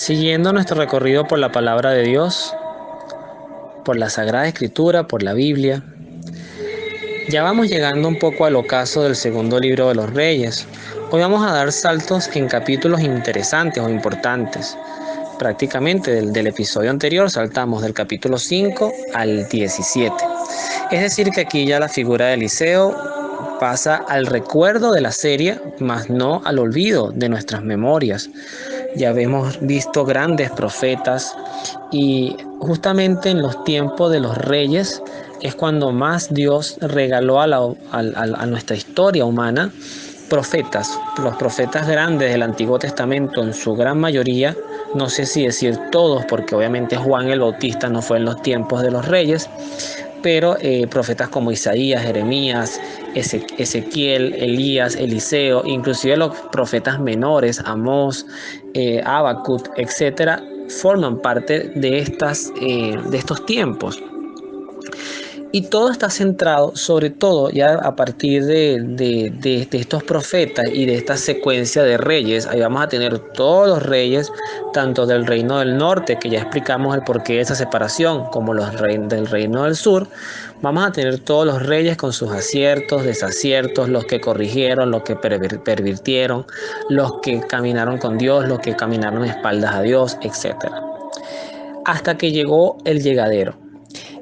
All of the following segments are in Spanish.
Siguiendo nuestro recorrido por la palabra de Dios, por la Sagrada Escritura, por la Biblia, ya vamos llegando un poco al ocaso del segundo libro de los Reyes. Hoy vamos a dar saltos en capítulos interesantes o importantes. Prácticamente del episodio anterior saltamos del capítulo 5 al 17. Es decir, que aquí ya la figura de Eliseo pasa al recuerdo de la serie, mas no al olvido de nuestras memorias. Ya hemos visto grandes profetas y justamente en los tiempos de los reyes es cuando más Dios regaló a nuestra historia humana profetas. Los profetas grandes del Antiguo Testamento en su gran mayoría, no sé si decir todos, porque obviamente Juan el Bautista no fue en los tiempos de los reyes, pero profetas como Isaías, Jeremías, Ezequiel, Elías, Eliseo, inclusive los profetas menores, Amós, Habacuc, etcétera, forman parte de estos tiempos. Y todo está centrado, sobre todo ya a partir de estos profetas y de esta secuencia de reyes. Ahí vamos a tener todos los reyes, tanto del reino del norte, que ya explicamos el porqué de esa separación, como los del reino del sur. Vamos a tener todos los reyes con sus aciertos, desaciertos, los que corrigieron, los que pervirtieron, los que caminaron con Dios, los que caminaron espaldas a Dios, etc. Hasta que llegó el llegadero.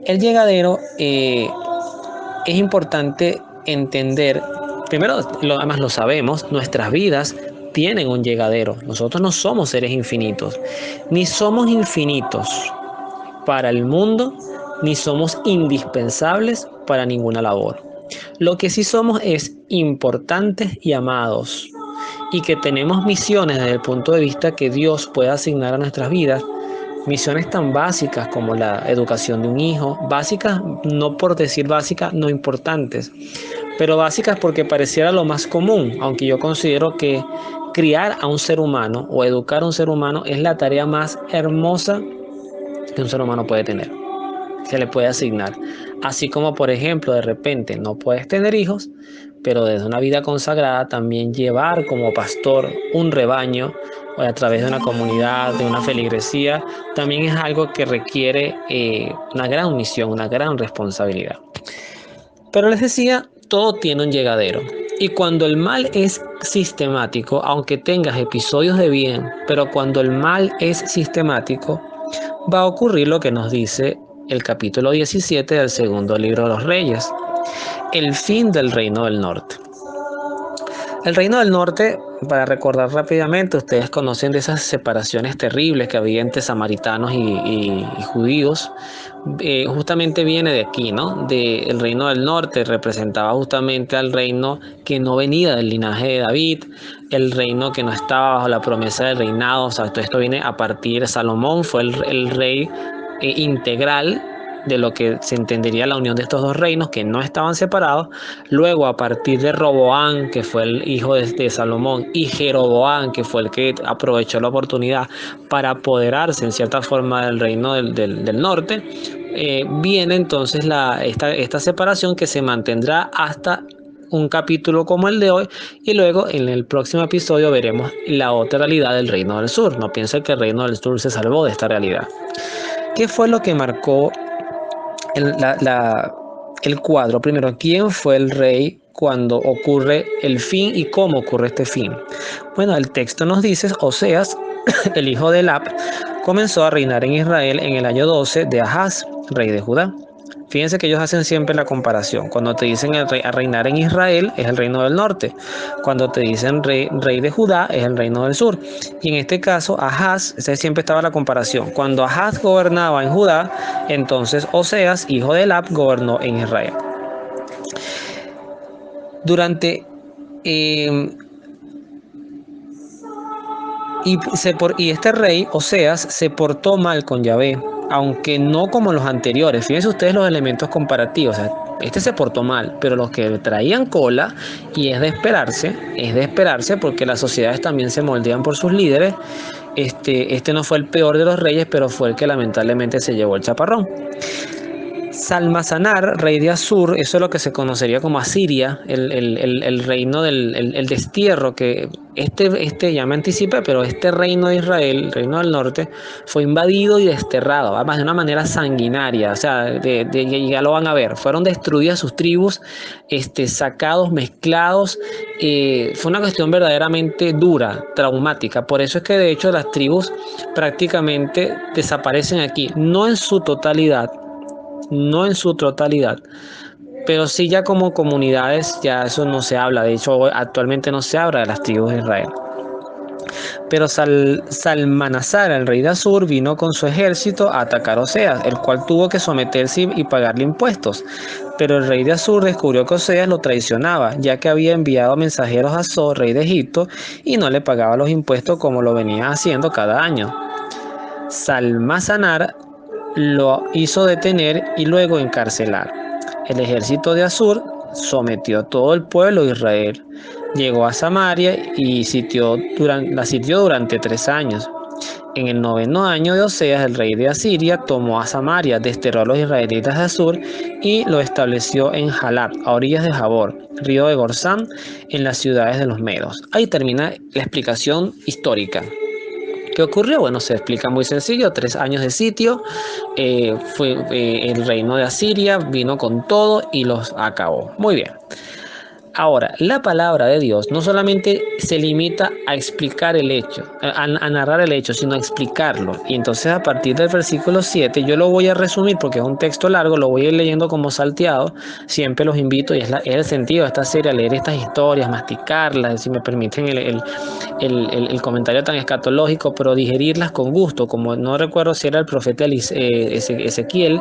El llegadero es importante entender, primero, además lo sabemos, nuestras vidas tienen un llegadero. Nosotros no somos seres infinitos, ni somos infinitos para el mundo, ni somos indispensables para ninguna labor. Lo que sí somos es importantes y amados, y que tenemos misiones desde el punto de vista que Dios puede asignar a nuestras vidas. Misiones tan básicas como la educación de un hijo, básicas no por decir básicas, no importantes, pero básicas porque pareciera lo más común, aunque yo considero que criar a un ser humano o educar a un ser humano es la tarea más hermosa que un ser humano puede tener, se le puede asignar. Así como, por ejemplo, de repente no puedes tener hijos, pero desde una vida consagrada también llevar como pastor un rebaño o a través de una comunidad, de una feligresía, también es algo que requiere una gran misión, una gran responsabilidad. Pero les decía, todo tiene un llegadero. Y cuando el mal es sistemático, aunque tengas episodios de bien, pero cuando el mal es sistemático, va a ocurrir lo que nos dice el capítulo 17 del segundo libro de los Reyes, el fin del reino del norte. El reino del norte, para recordar rápidamente, ustedes conocen de esas separaciones terribles que había entre samaritanos y judíos, justamente viene de aquí, ¿no? El reino del norte representaba justamente al reino que no venía del linaje de David, el reino que no estaba bajo la promesa del reinado. O sea, todo esto viene a partir de Salomón, fue el rey integral de lo que se entendería la unión de estos dos reinos que no estaban separados. Luego, a partir de Roboam, que fue el hijo de Salomón, y Jeroboam, que fue el que aprovechó la oportunidad para apoderarse en cierta forma del reino del norte, viene entonces esta separación que se mantendrá hasta un capítulo como el de hoy, y luego en el próximo episodio veremos la otra realidad del reino del sur. No piensen que el reino del sur se salvó de esta realidad. ¿Qué fue lo que marcó el cuadro? Primero, ¿quién fue el rey cuando ocurre el fin y cómo ocurre este fin? Bueno, el texto nos dice: Oseas, el hijo de Elab, comenzó a reinar en Israel en el año 12 de Ahaz, rey de Judá. Fíjense que ellos hacen siempre la comparación. Cuando te dicen a reinar en Israel, es el reino del norte. Cuando te dicen rey de Judá, es el reino del sur. Y en este caso, Ahaz, siempre estaba la comparación. Cuando Ahaz gobernaba en Judá, entonces Oseas, hijo de Elab, gobernó en Israel. Y este rey, Oseas, se portó mal con Yahvé, aunque no como los anteriores. Fíjense ustedes los elementos comparativos. O sea, este se portó mal, pero los que traían cola, y es de esperarse porque las sociedades también se moldean por sus líderes. Este no fue el peor de los reyes, pero fue el que lamentablemente se llevó el chaparrón. Salmasanar, rey de Asur, eso es lo que se conocería como Asiria, el reino del destierro, que ya me anticipé, pero este reino de Israel, el reino del norte, fue invadido y desterrado, además de una manera sanguinaria, o sea, ya lo van a ver, fueron destruidas sus tribus, sacados, mezclados, fue una cuestión verdaderamente dura, traumática, por eso es que de hecho las tribus prácticamente desaparecen aquí, no en su totalidad, pero sí ya como comunidades, ya eso no se habla. De hecho, actualmente no se habla de las tribus de Israel. Pero Salmanasar, el rey de Asur, vino con su ejército a atacar a Oseas, el cual tuvo que someterse y pagarle impuestos. Pero el rey de Asur descubrió que Oseas lo traicionaba, ya que había enviado mensajeros a So, rey de Egipto, y no le pagaba los impuestos como lo venía haciendo cada año. Salmasanar lo hizo detener y luego encarcelar. El ejército de Asur sometió a todo el pueblo de Israel. Llegó a Samaria y la sitió durante 3 años. En el 9º año de Oseas, el rey de Asiria tomó a Samaria, desterró a los israelitas de Asur y lo estableció en Halab, a orillas de Jabor, río de Gorzán, en las ciudades de los Medos. Ahí termina la explicación histórica. ¿Qué ocurrió? Bueno, se explica muy sencillo, 3 años de sitio, el reino de Asiria vino con todo y los acabó. Muy bien. Ahora, la palabra de Dios no solamente se limita a explicar el hecho, a narrar el hecho, sino a explicarlo. Y entonces a partir del versículo 7, yo lo voy a resumir porque es un texto largo, lo voy a ir leyendo como salteado. Siempre los invito, y es el sentido de esta serie, a leer estas historias, masticarlas, si me permiten el comentario tan escatológico, pero digerirlas con gusto, como no recuerdo si era el profeta Ezequiel,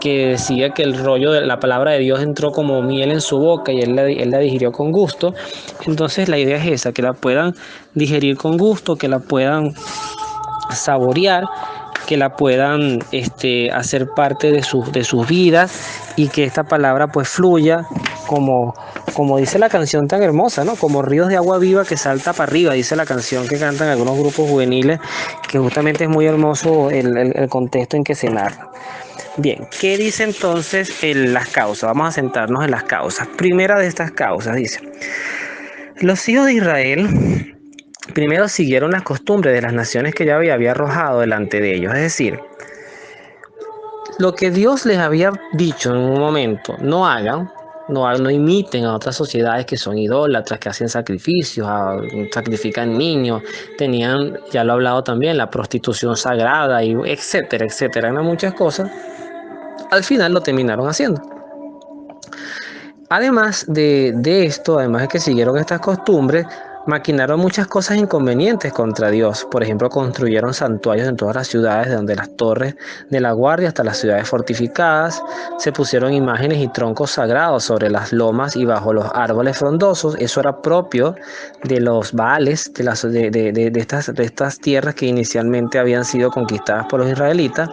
que decía que el rollo de la palabra de Dios entró como miel en su boca y él la digirió con gusto. Entonces la idea es esa, que la puedan digerir con gusto, que la puedan saborear, que la puedan hacer parte de sus vidas, y que esta palabra pues fluya como dice la canción tan hermosa, ¿no? Como ríos de agua viva que salta para arriba, dice la canción que cantan algunos grupos juveniles, que justamente es muy hermoso el contexto en que se narra. Bien, ¿qué dice entonces las causas? Vamos a centrarnos en las causas. Primera de estas causas dice: los hijos de Israel primero siguieron las costumbres de las naciones que Yahvé había arrojado delante de ellos. Es decir, lo que Dios les había dicho en un momento, no hagan, no imiten a otras sociedades que son idólatras, que hacen sacrificios, sacrifican niños, tenían, ya lo he hablado también, la prostitución sagrada, y etcétera, etcétera, eran muchas cosas. Al final lo terminaron haciendo. Además de esto, además de que siguieron estas costumbres, maquinaron muchas cosas inconvenientes contra Dios. Por ejemplo, construyeron santuarios en todas las ciudades, desde las torres de la guardia hasta las ciudades fortificadas. Se pusieron imágenes y troncos sagrados sobre las lomas y bajo los árboles frondosos. Eso era propio de los Baales, de estas tierras que inicialmente habían sido conquistadas por los israelitas.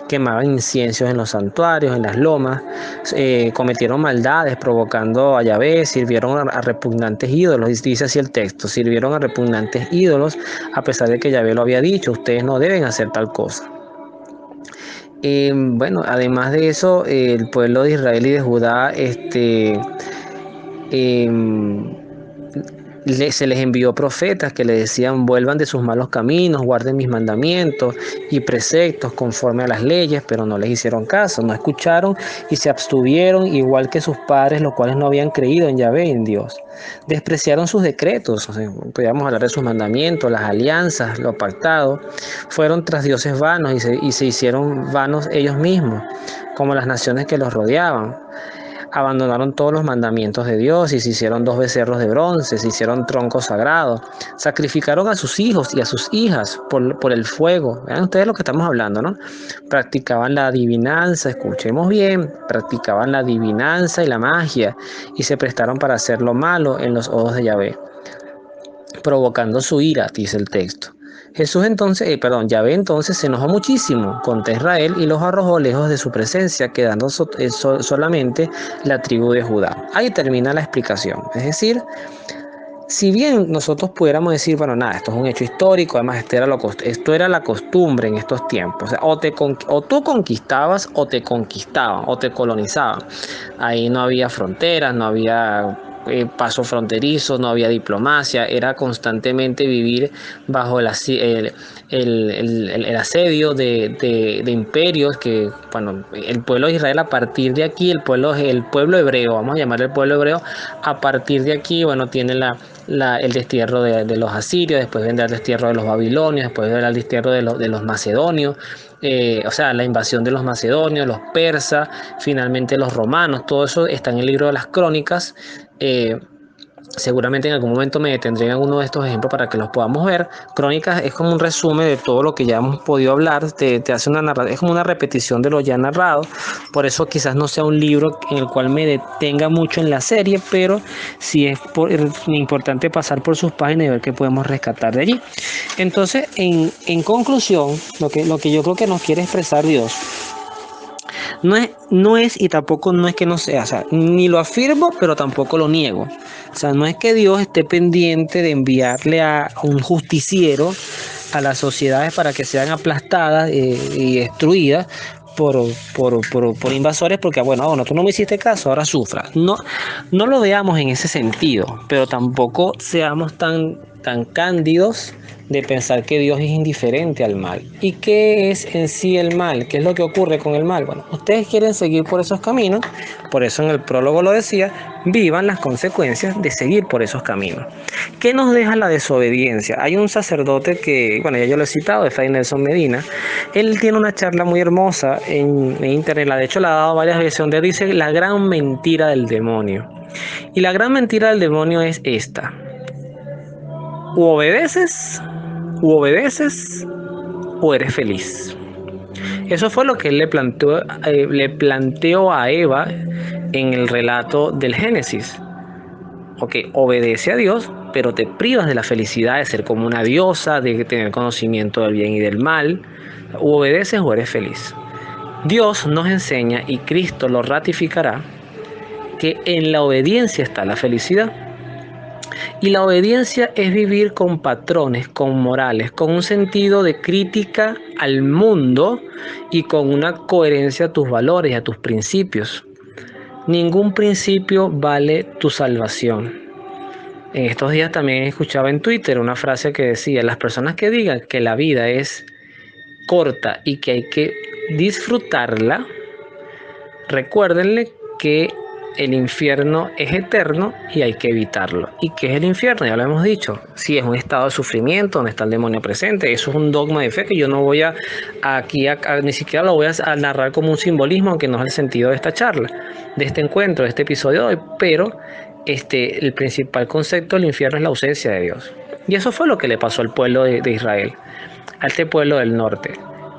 Quemaban inciensos en los santuarios, en las lomas, cometieron maldades provocando a Yahvé, sirvieron a repugnantes ídolos, dice así el texto, sirvieron a repugnantes ídolos, a pesar de que Yahvé lo había dicho, ustedes no deben hacer tal cosa. Bueno, además de eso, el pueblo de Israel y de Judá, se les envió profetas que le decían: vuelvan de sus malos caminos, guarden mis mandamientos y preceptos conforme a las leyes, pero no les hicieron caso, no escucharon y se abstuvieron, igual que sus padres, los cuales no habían creído en Yahvé, en Dios. Despreciaron sus decretos, o sea, podríamos hablar de sus mandamientos, las alianzas, lo pactado. Fueron tras dioses vanos y se hicieron vanos ellos mismos, como las naciones que los rodeaban. Abandonaron todos los mandamientos de Dios y se hicieron 2 becerros de bronce, se hicieron troncos sagrados, sacrificaron a sus hijos y a sus hijas por el fuego. Vean ustedes lo que estamos hablando, ¿no? Practicaban la adivinanza, escuchemos bien, practicaban la adivinanza y la magia, y se prestaron para hacer lo malo en los ojos de Yahvé, provocando su ira, dice el texto. Yahvé entonces se enojó muchísimo contra Israel y los arrojó lejos de su presencia, quedando solamente la tribu de Judá. Ahí termina la explicación. Es decir, si bien nosotros pudiéramos decir, bueno, nada, esto es un hecho histórico, además esto era la costumbre en estos tiempos, o sea, o tú conquistabas o te conquistaban o te colonizaban. Ahí no había fronteras, no había pasos fronterizos, no había diplomacia, era constantemente vivir bajo el asedio de imperios que, bueno, el pueblo de Israel a partir de aquí, el pueblo hebreo, vamos a llamarle el pueblo hebreo, a partir de aquí, bueno, tiene el destierro de los asirios, después vendrá el destierro de los babilonios, después vendrá el destierro de los macedonios, o sea, la invasión de los macedonios, los persas, finalmente los romanos, todo eso está en el libro de las crónicas. Seguramente en algún momento me detendré en uno de estos ejemplos para que los podamos ver. Crónicas es como un resumen de todo lo que ya hemos podido hablar, te hace es como una repetición de lo ya narrado, por eso quizás no sea un libro en el cual me detenga mucho en la serie, pero sí es importante pasar por sus páginas y ver qué podemos rescatar de allí. Entonces, en conclusión, lo que yo creo que nos quiere expresar Dios no es y tampoco no es que no sea, o sea, ni lo afirmo, pero tampoco lo niego. O sea, no es que Dios esté pendiente de enviarle a un justiciero a las sociedades para que sean aplastadas y destruidas por invasores, porque bueno, tú no me hiciste caso, ahora sufras. No lo veamos en ese sentido, pero tampoco seamos tan cándidos de pensar que Dios es indiferente al mal. ¿Y qué es en sí el mal? ¿Qué es lo que ocurre con el mal? Bueno, ustedes quieren seguir por esos caminos, por eso en el prólogo lo decía, vivan las consecuencias de seguir por esos caminos. ¿Qué nos deja la desobediencia? Hay un sacerdote que, bueno, ya yo lo he citado, es Fray Nelson Medina. Él tiene una charla muy hermosa en internet, de hecho la ha dado varias veces, donde dice la gran mentira del demonio. Y la gran mentira del demonio es esta: u obedeces o eres feliz. Eso fue lo que él le planteó a Eva en el relato del Génesis. Ok, obedece a Dios, pero te privas de la felicidad de ser como una diosa, de tener conocimiento del bien y del mal. U obedeces o eres feliz. Dios nos enseña, y Cristo lo ratificará, que en la obediencia está la felicidad. Y la obediencia es vivir con patrones, con morales, con un sentido de crítica al mundo y con una coherencia a tus valores y a tus principios. Ningún principio vale tu salvación. En estos días también escuchaba en Twitter una frase que decía: las personas que digan que la vida es corta y que hay que disfrutarla, recuérdenle que el infierno es eterno y hay que evitarlo. ¿Y qué es el infierno? Ya lo hemos dicho. Sí, es un estado de sufrimiento donde está el demonio presente. Eso es un dogma de fe que yo no voy ni siquiera lo voy a narrar como un simbolismo, aunque no es el sentido de esta charla, de este encuentro, de este episodio de hoy. Pero el principal concepto del infierno es la ausencia de Dios. Y eso fue lo que le pasó al pueblo de Israel, a este pueblo del norte.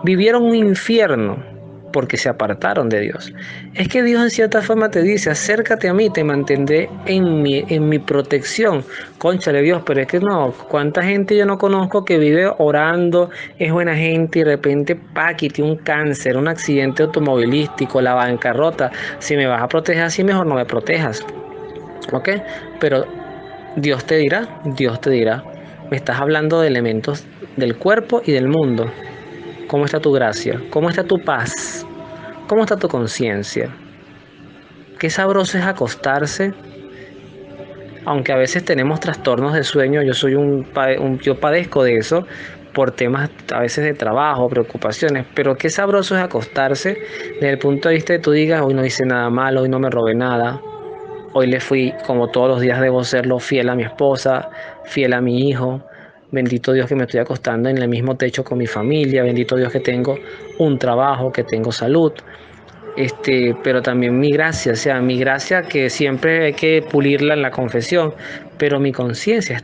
Vivieron un infierno porque se apartaron de Dios. Es que Dios en cierta forma te dice: acércate a mí, te mantendré en mi protección. Cónchale Dios, pero es que no, cuánta gente yo no conozco que vive orando, es buena gente y de repente tiene un cáncer, un accidente automovilístico, la bancarrota. Si me vas a proteger así, mejor no me protejas. ¿Ok? Pero Dios te dirá, me estás hablando de elementos del cuerpo y del mundo. ¿Cómo está tu gracia? ¿Cómo está tu paz? ¿Cómo está tu conciencia? Qué sabroso es acostarse, aunque a veces tenemos trastornos de sueño. Yo padezco de eso por temas a veces de trabajo, preocupaciones, pero qué sabroso es acostarse desde el punto de vista de tú digas: hoy no hice nada malo, hoy no me robé nada, hoy le fui, como todos los días debo serlo, fiel a mi esposa, fiel a mi hijo. Bendito Dios que me estoy acostando en el mismo techo con mi familia. Bendito Dios que tengo un trabajo, que tengo salud. Pero también mi gracia que siempre hay que pulirla en la confesión, pero mi conciencia,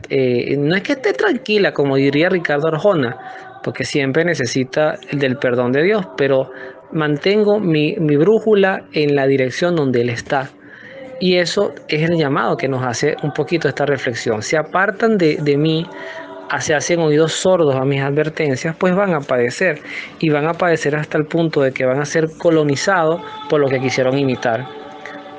no es que esté tranquila, como diría Ricardo Arjona, porque siempre necesita del perdón de Dios, pero mantengo mi brújula en la dirección donde Él está. Y eso es el llamado que nos hace un poquito esta reflexión. Se apartan de mí, se hacen oídos sordos a mis advertencias, pues van a padecer. Y van a padecer hasta el punto de que van a ser colonizados por lo que quisieron imitar.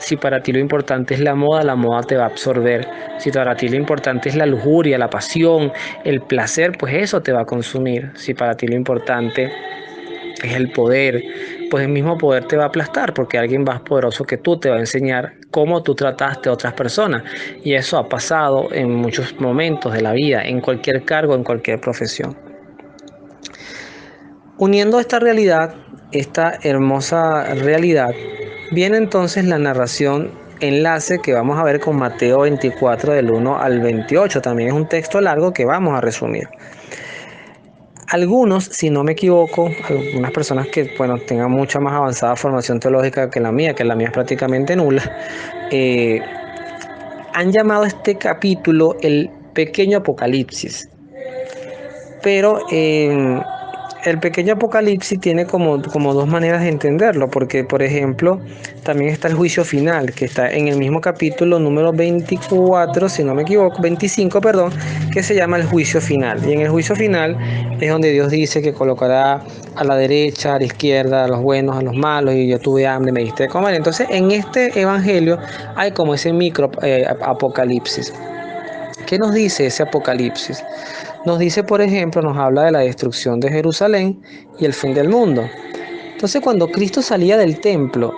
Si para ti lo importante es la moda te va a absorber. Si para ti lo importante es la lujuria, la pasión, el placer, pues eso te va a consumir. Si para ti lo importante es el poder, pues el mismo poder te va a aplastar porque alguien más poderoso que tú te va a enseñar cómo tú trataste a otras personas. Y eso ha pasado en muchos momentos de la vida, en cualquier cargo, en cualquier profesión. Uniendo esta realidad, esta hermosa realidad, viene entonces la narración enlace que vamos a ver con Mateo 24 del 1 al 28. También es un texto largo que vamos a resumir. Algunos, si no me equivoco, algunas personas que tengan mucha más avanzada formación teológica que la mía es prácticamente nula, han llamado este capítulo el pequeño Apocalipsis. Pero el pequeño Apocalipsis tiene como dos maneras de entenderlo, porque por ejemplo también está el juicio final, que está en el mismo capítulo número 24, si no me equivoco, 25, perdón, que se llama el juicio final. Y en el juicio final es donde Dios dice que colocará a la derecha, a la izquierda, a los buenos, a los malos, y yo tuve hambre, me diste de comer. Entonces en este evangelio hay como ese micro Apocalipsis. ¿Qué nos dice ese Apocalipsis? Nos dice, por ejemplo, nos habla de la destrucción de Jerusalén y el fin del mundo. Entonces, cuando Cristo salía del templo,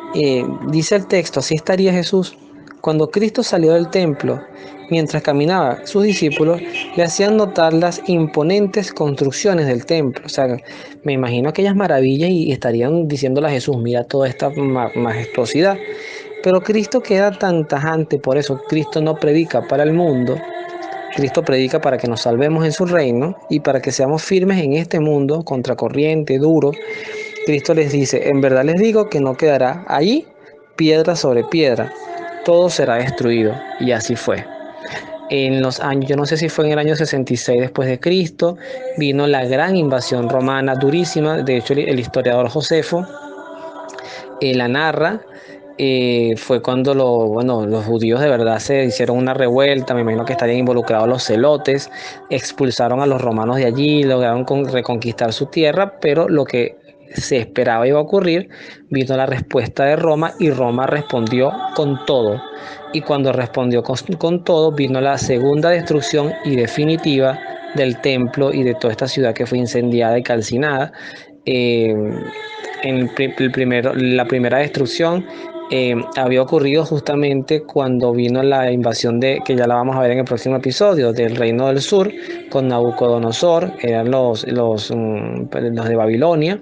dice el texto, así estaría Jesús. Cuando Cristo salió del templo, mientras caminaba, sus discípulos le hacían notar las imponentes construcciones del templo. O sea, me imagino aquellas maravillas y estarían diciéndole a Jesús, mira toda esta majestuosidad. Pero Cristo queda tan tajante, por eso Cristo no predica para el mundo. Cristo predica para que nos salvemos en su reino y para que seamos firmes en este mundo, contracorriente, duro. Cristo les dice, en verdad les digo que no quedará allí piedra sobre piedra, todo será destruido. Y así fue. En los años, yo no sé si fue en el año 66 después de Cristo, vino la gran invasión romana durísima. De hecho, el historiador Josefo la narra. Fue cuando los judíos de verdad se hicieron una revuelta, me imagino que estarían involucrados los celotes, expulsaron a los romanos de allí, lograron reconquistar su tierra, pero lo que se esperaba iba a ocurrir, vino la respuesta de Roma y Roma respondió con todo. Y cuando respondió con todo, vino la segunda destrucción y definitiva del templo y de toda esta ciudad que fue incendiada y calcinada. La primera destrucción había ocurrido justamente cuando vino la invasión que ya la vamos a ver en el próximo episodio, del Reino del Sur con Nabucodonosor, eran los de Babilonia.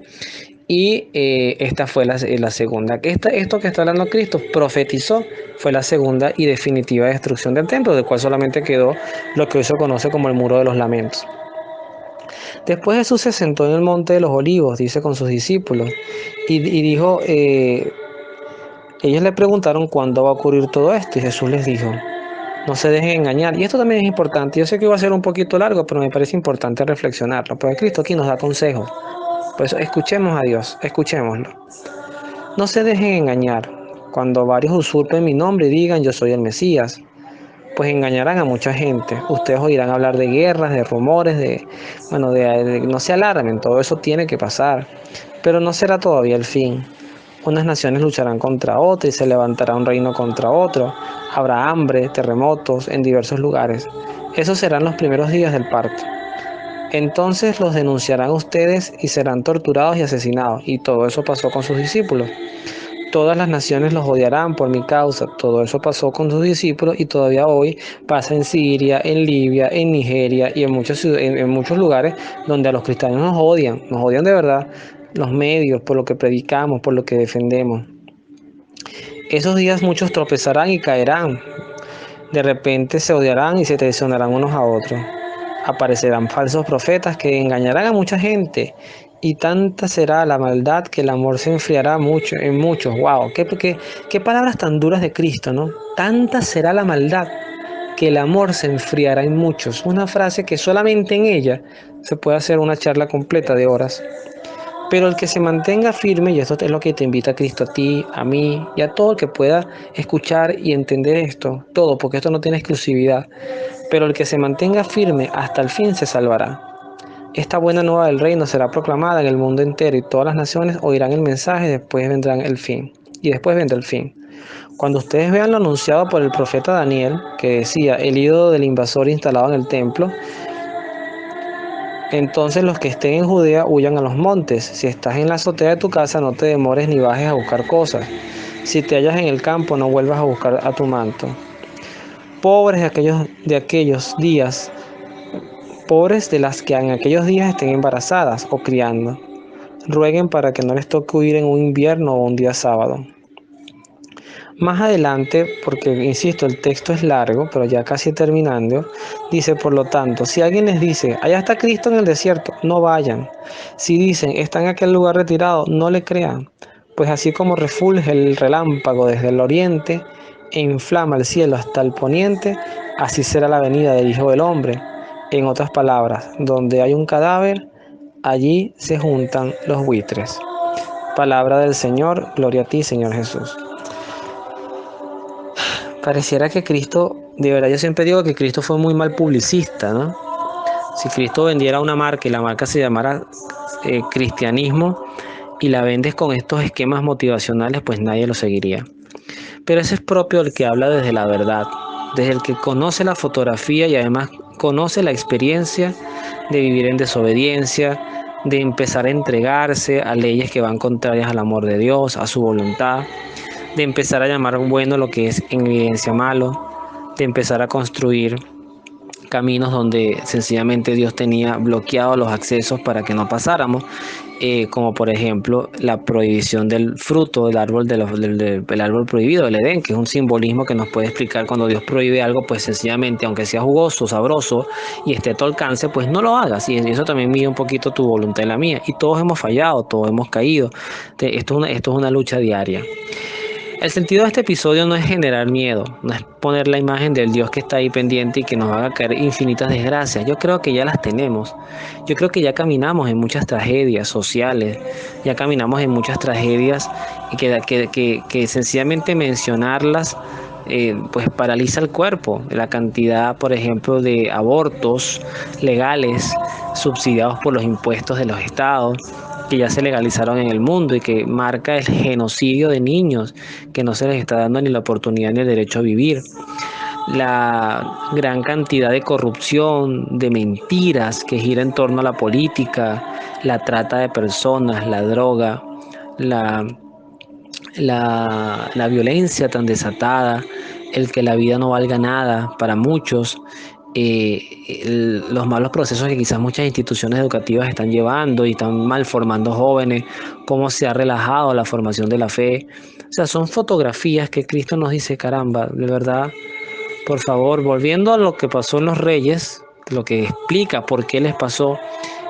Y esta fue la segunda. Esto que está hablando Cristo profetizó fue la segunda y definitiva destrucción del templo, del cual solamente quedó lo que hoy se conoce como el Muro de los Lamentos. Después Jesús se sentó en el monte de los olivos, dice, con sus discípulos, y dijo, ellos le preguntaron cuándo va a ocurrir todo esto, y Jesús les dijo, no se dejen engañar. Y esto también es importante. Yo sé que va a ser un poquito largo, pero me parece importante reflexionarlo, porque Cristo aquí nos da consejos. Por eso escuchemos a Dios, escuchémoslo. No se dejen engañar. Cuando varios usurpen mi nombre y digan yo soy el Mesías, pues engañarán a mucha gente. Ustedes oirán hablar de guerras, de rumores, no se alarmen, todo eso tiene que pasar, pero no será todavía el fin. Unas naciones lucharán contra otras y se levantará un reino contra otro. Habrá hambre, terremotos en diversos lugares. Esos serán los primeros días del parto. Entonces los denunciarán ustedes y serán torturados y asesinados. Y todo eso pasó con sus discípulos. Todas las naciones los odiarán por mi causa. Todo eso pasó con sus discípulos y todavía hoy pasa en Siria, en Libia, en Nigeria y en muchos lugares donde a los cristianos nos odian de verdad, los medios, por lo que predicamos, por lo que defendemos. Esos días muchos tropezarán y caerán. De repente se odiarán y se traicionarán unos a otros. Aparecerán falsos profetas que engañarán a mucha gente. Y tanta será la maldad que el amor se enfriará mucho en muchos. Wow, qué palabras tan duras de Cristo, ¿no? Tanta será la maldad que el amor se enfriará en muchos. Una frase que solamente en ella se puede hacer una charla completa de horas. Pero el que se mantenga firme, y esto es lo que te invita Cristo a ti, a mí y a todo el que pueda escuchar y entender esto, todo, porque esto no tiene exclusividad. Pero el que se mantenga firme hasta el fin se salvará. Esta buena nueva del reino será proclamada en el mundo entero y todas las naciones oirán el mensaje, después vendrá el fin. Y después vendrá el fin. Cuando ustedes vean lo anunciado por el profeta Daniel, que decía, el ídolo del invasor instalado en el templo, entonces los que estén en Judea huyan a los montes. Si estás en la azotea de tu casa, no te demores ni bajes a buscar cosas. Si te hallas en el campo, no vuelvas a buscar a tu manto. Pobres de aquellos días, pobres de las que en aquellos días estén embarazadas o criando. Rueguen para que no les toque huir en un invierno o un día sábado. Más adelante, porque insisto, el texto es largo, pero ya casi terminando, dice, por lo tanto, si alguien les dice, allá está Cristo en el desierto, no vayan. Si dicen, está en aquel lugar retirado, no le crean. Pues así como refulge el relámpago desde el oriente e inflama el cielo hasta el poniente, así será la venida del Hijo del Hombre. En otras palabras, donde hay un cadáver, allí se juntan los buitres. Palabra del Señor, gloria a ti, Señor Jesús. Pareciera que Cristo, de verdad yo siempre digo que Cristo fue muy mal publicista, ¿no? Si Cristo vendiera una marca y la marca se llamara cristianismo y la vendes con estos esquemas motivacionales, pues nadie lo seguiría. Pero ese es propio del que habla desde la verdad, desde el que conoce la fotografía y además conoce la experiencia de vivir en desobediencia, de empezar a entregarse a leyes que van contrarias al amor de Dios, a su voluntad, de empezar a llamar bueno lo que es en evidencia malo, de empezar a construir caminos donde sencillamente Dios tenía bloqueados los accesos para que no pasáramos, como por ejemplo la prohibición del fruto del árbol, del árbol prohibido, del Edén, que es un simbolismo que nos puede explicar cuando Dios prohíbe algo, pues sencillamente, aunque sea jugoso, sabroso y esté a tu alcance, pues no lo hagas. Y eso también mide un poquito tu voluntad y la mía. Y todos hemos fallado, todos hemos caído. Esto es una lucha diaria. El sentido de este episodio no es generar miedo, no es poner la imagen del Dios que está ahí pendiente y que nos haga caer infinitas desgracias. Yo creo que ya las tenemos. Yo creo que ya caminamos en muchas tragedias sociales, ya caminamos en muchas tragedias y que sencillamente mencionarlas pues paraliza el cuerpo. La cantidad, por ejemplo, de abortos legales subsidiados por los impuestos de los estados, que ya se legalizaron en el mundo y que marca el genocidio de niños que no se les está dando ni la oportunidad ni el derecho a vivir. La gran cantidad de corrupción, de mentiras que gira en torno a la política, la trata de personas, la droga, la violencia tan desatada, el que la vida no valga nada para muchos, los malos procesos que quizás muchas instituciones educativas están llevando y están mal formando jóvenes, cómo se ha relajado la formación de la fe. O sea, son fotografías que Cristo nos dice, caramba, de verdad, por favor, volviendo a lo que pasó en los reyes, lo que explica por qué les pasó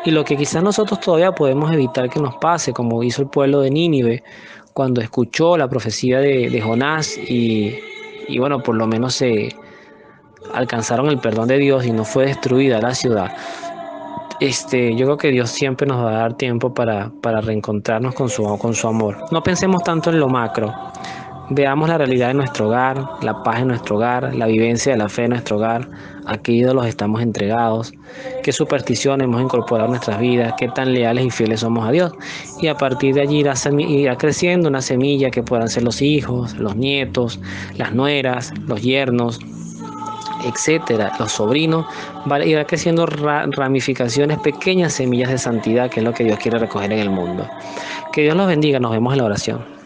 y lo que quizás nosotros todavía podemos evitar que nos pase, como hizo el pueblo de Nínive cuando escuchó la profecía de Jonás y bueno, por lo menos se alcanzaron el perdón de Dios y no fue destruida la ciudad. Yo creo que Dios siempre nos va a dar tiempo para reencontrarnos con su amor. No pensemos tanto en lo macro. Veamos la realidad de nuestro hogar, la paz en nuestro hogar, la vivencia de la fe en nuestro hogar, a qué ídolos estamos entregados, qué supersticiones hemos incorporado en nuestras vidas, qué tan leales y fieles somos a Dios. Y a partir de allí irá creciendo una semilla que puedan ser los hijos, los nietos, las nueras, los yernos, etcétera, los sobrinos, irá creciendo ramificaciones, pequeñas semillas de santidad, que es lo que Dios quiere recoger en el mundo. Que Dios los bendiga, nos vemos en la oración.